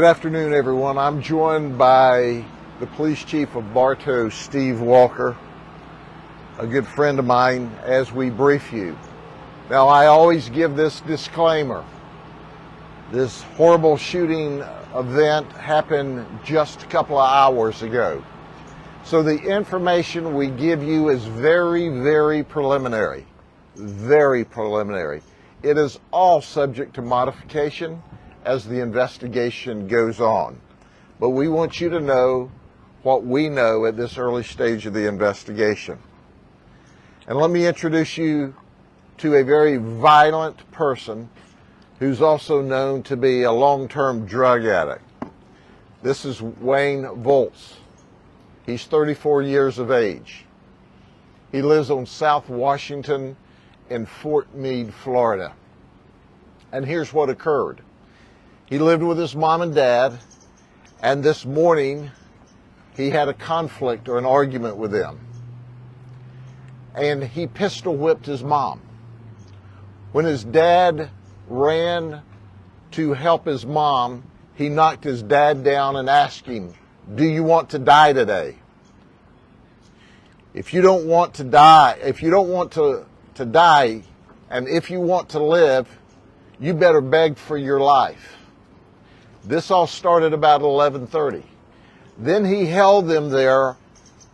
Good afternoon, everyone. I'm joined by the police chief of Bartow, Steve Walker, a good friend of mine, as we brief you. Now, I always give this disclaimer. This horrible shooting event happened just a couple of hours ago. So the information we give you is very, very preliminary. Very preliminary. It is all subject to modification as the investigation goes on. But we want you to know what we know at this early stage of the investigation. And let me introduce you to a very violent person who's also known to be a long-term drug addict. This is Wayne Volz. He's 34 years of age. He lives on South Washington in Fort Meade, Florida. And here's what occurred. He lived with his mom and dad, and this morning he had a conflict or an argument with them. And he pistol whipped his mom. When his dad ran to help his mom, he knocked his dad down and asked him, "Do you want to die today? If you don't want to die, if you don't want to die, and if you want to live, you better beg for your life." This all started about 11:30. Then he held them there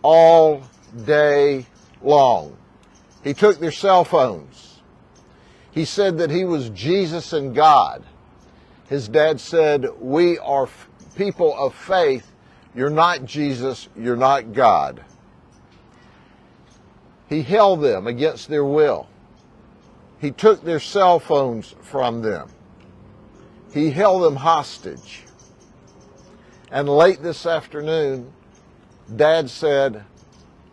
all day long. He took their cell phones. He said that he was Jesus and God. His dad said, "We are people of faith. You're not Jesus. You're not God." He held them against their will. He took their cell phones from them. He held them hostage. And late this afternoon, Dad said,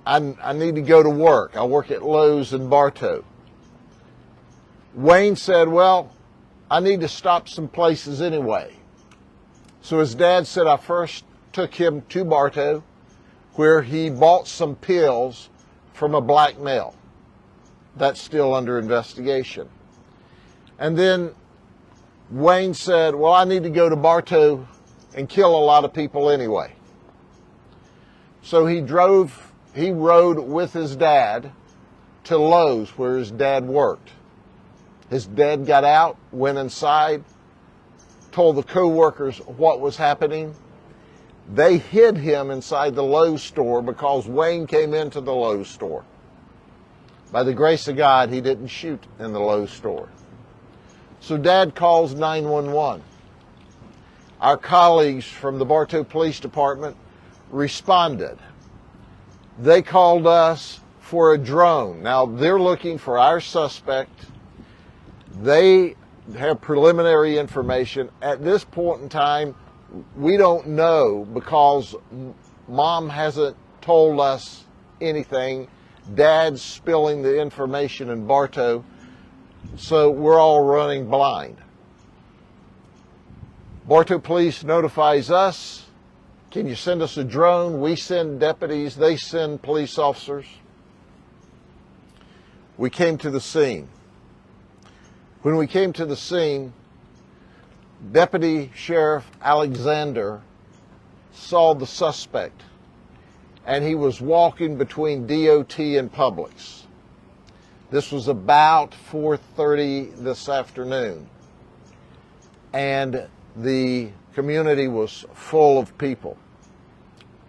I need to go to work. I work at Lowe's in Bartow. Wayne said, "Well, I need to stop some places anyway." So his dad said, I first took him to Bartow, where he bought some pills from a black male. That's still under investigation. And then Wayne said, "Well, I need to go to Bartow and kill a lot of people anyway." So he rode with his dad to Lowe's, where his dad worked. His dad got out, went inside, told the co-workers what was happening. They hid him inside the Lowe's store because Wayne came into the Lowe's store. By the grace of God, he didn't shoot in the Lowe's store. So Dad calls 911. Our colleagues from the Bartow Police Department responded. They called us for a drone. Now, they're looking for our suspect. They have preliminary information. At this point in time, we don't know because Mom hasn't told us anything. Dad's spilling the information in Bartow. So we're all running blind. Bartow Police notifies us, "Can you send us a drone?" We send deputies, they send police officers. We came to the scene. When we came to the scene, Deputy Sheriff Alexander saw the suspect, and he was walking between DOT and Publix. This was about 4:30 this afternoon, and the community was full of people.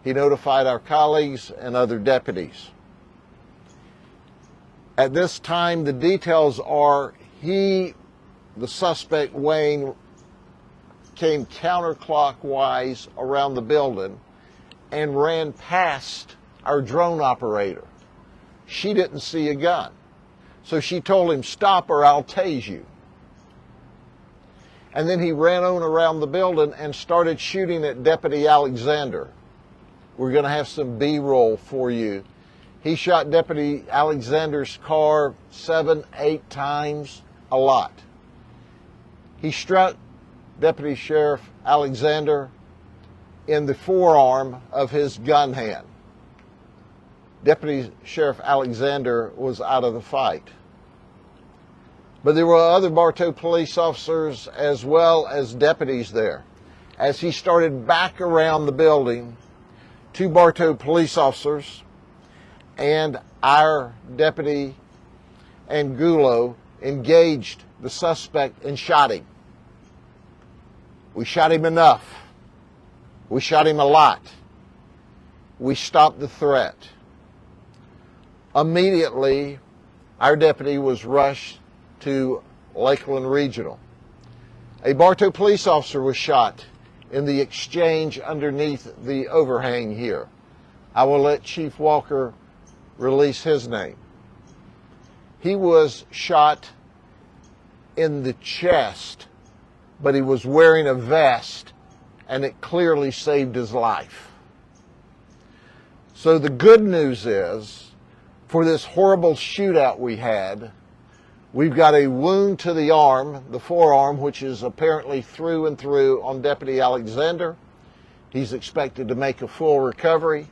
He notified our colleagues and other deputies. At this time, the details are the suspect, Wayne, came counterclockwise around the building and ran past our drone operator. She didn't see a gun. So she told him, "Stop or I'll tase you." And then he ran on around the building and started shooting at Deputy Alexander. We're going to have some B-roll for you. He shot Deputy Alexander's car 7, 8 times, a lot. He struck Deputy Sheriff Alexander in the forearm of his gun hand. Deputy Sheriff Alexander was out of the fight. But there were other Bartow police officers as well as deputies there. as he started back around the building, 2 Bartow police officers and our deputy Angulo engaged the suspect and shot him. We shot him enough. We shot him a lot. We stopped the threat. Immediately, our deputy was rushed to Lakeland Regional. A Bartow police officer was shot in the exchange underneath the overhang here. I will let Chief Walker release his name. He was shot in the chest, but he was wearing a vest, and it clearly saved his life. So the good news is, for this horrible shootout we had, we've got a wound to the arm, the forearm, which is apparently through and through on Deputy Alexander. He's expected to make a full recovery.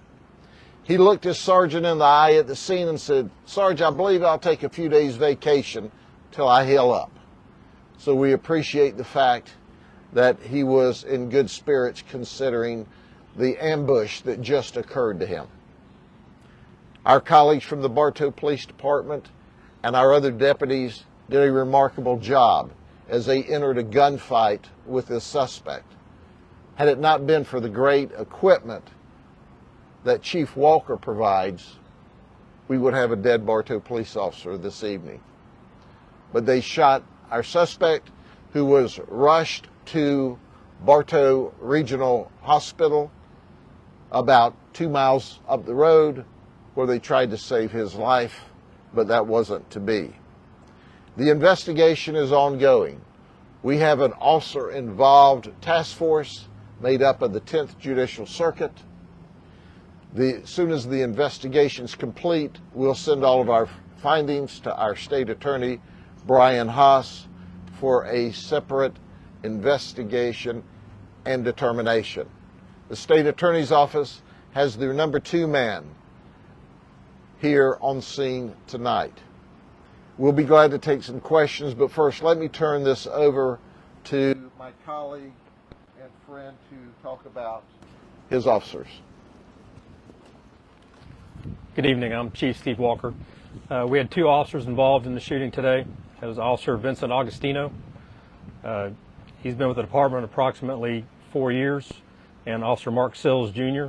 He looked his sergeant in the eye at the scene and said, "Sarge, I believe I'll take a few days vacation till I heal up." So we appreciate the fact that he was in good spirits considering the ambush that just occurred to him. Our colleagues from the Bartow Police Department and our other deputies did a remarkable job as they entered a gunfight with this suspect. Had it not been for the great equipment that Chief Walker provides, we would have a dead Bartow police officer this evening. But they shot our suspect, who was rushed to Bartow Regional Hospital about 2 miles up the road, where they tried to save his life, but that wasn't to be. The investigation is ongoing. We have an officer-involved task force made up of the 10th Judicial Circuit. As soon as the investigation is complete, we'll send all of our findings to our state attorney, Brian Haas, for a separate investigation and determination. The state attorney's office has their number 2 man here on scene tonight. We'll be glad to take some questions, but first let me turn this over to my colleague and friend to talk about his officers. Good evening. I'm Chief Steve Walker. We had 2 officers involved in the shooting today. It was Officer Vincent Augustino. He's been with the department approximately 4 years, and Officer Mark Sills Jr.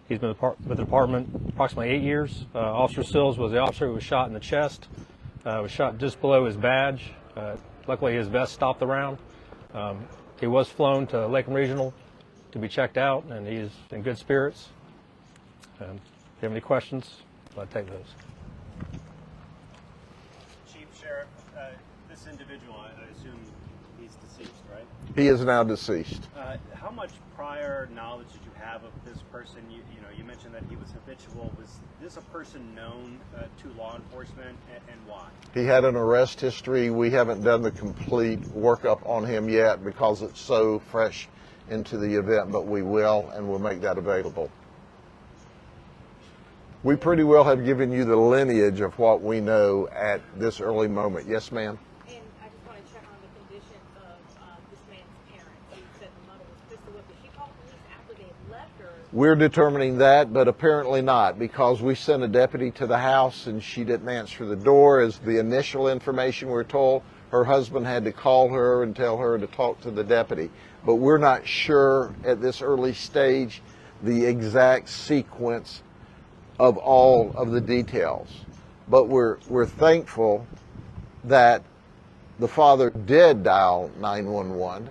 He's been with the department approximately 8 years. Officer Sills was the officer who was shot in the chest. Was shot just below his badge. Luckily, his vest stopped the round. He was flown to Lakeland Regional to be checked out, and he is in good spirits. If you have any questions, I'll take those. Chief, Sheriff, this individual, I assume he's deceased, right? He is now deceased. How much prior knowledge did you have of this person? You mentioned that he was habitual. Was this a person known to law enforcement, and why? He had an arrest history. We haven't done the complete workup on him yet because it's so fresh into the event, but we will, and we'll make that available. We pretty well have given you the lineage of what we know at this early moment. Yes, ma'am? And I just want to check on the condition of this man's parents. You said the mother was pistol whipped. Did she call police after they had left, or? We're determining that, but apparently not, because we sent a deputy to the house and she didn't answer the door. As the initial information we're told, her husband had to call her and tell her to talk to the deputy. But we're not sure at this early stage the exact sequence of all of the details. But we're thankful that the father did dial 911.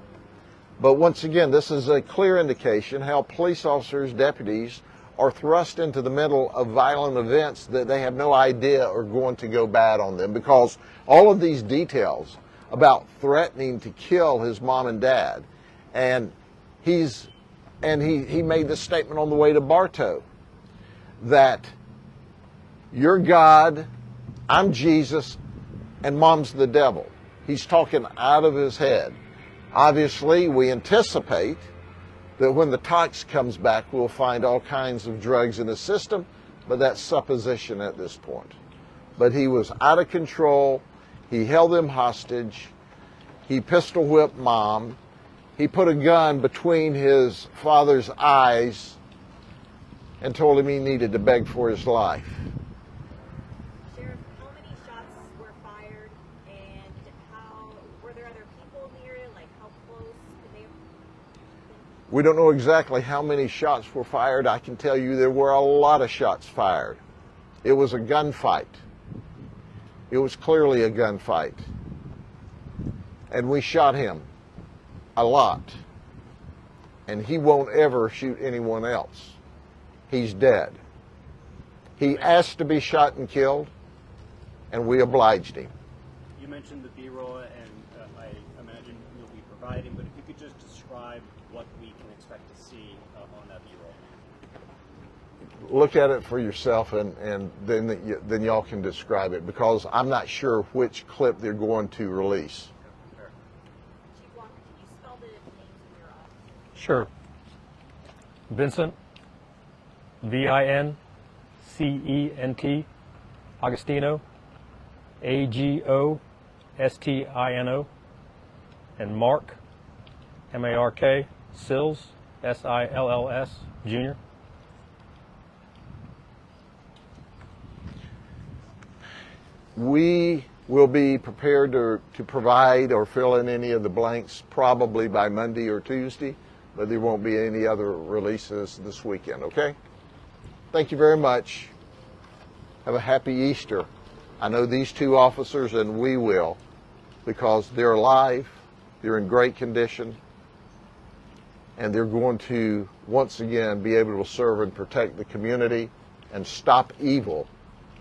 But once again, this is a clear indication how police officers, deputies, are thrust into the middle of violent events that they have no idea are going to go bad on them, because all of these details about threatening to kill his mom and dad, and he made this statement on the way to Bartow, that you're God, I'm Jesus, and mom's the devil. He's talking out of his head. Obviously, we anticipate that when the tox comes back, we'll find all kinds of drugs in his system, but that's supposition at this point. But he was out of control. He held them hostage. He pistol whipped mom. He put a gun between his father's eyes and told him he needed to beg for his life. Sheriff, how many shots were fired, and were there other people in the area? Like, how close could they have been? We don't know exactly how many shots were fired. I can tell you there were a lot of shots fired. It was a gunfight. It was clearly a gunfight. And we shot him a lot. And he won't ever shoot anyone else. He's dead. He asked to be shot and killed, and we obliged him. You mentioned the B-roll, and I imagine you'll be providing, but if you could just describe what we can expect to see on that B-roll. Look at it for yourself, and then y'all can describe it, because I'm not sure which clip they're going to release. Fair. Chief Walker, can you spell the names of your officers? Sure. Vincent, V-I-N-C-E-N-T, Agostino, A-G-O-S-T-I-N-O, and Mark, M-A-R-K, Sills, S-I-L-L-S, Jr. We will be prepared to provide or fill in any of the blanks probably by Monday or Tuesday, but there won't be any other releases this weekend, okay? Thank you very much. Have a happy Easter. I know these two officers, and we will, because they're alive, they're in great condition, and they're going to once again be able to serve and protect the community and stop evil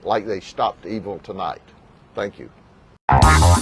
like they stopped evil tonight. Thank you. Wow.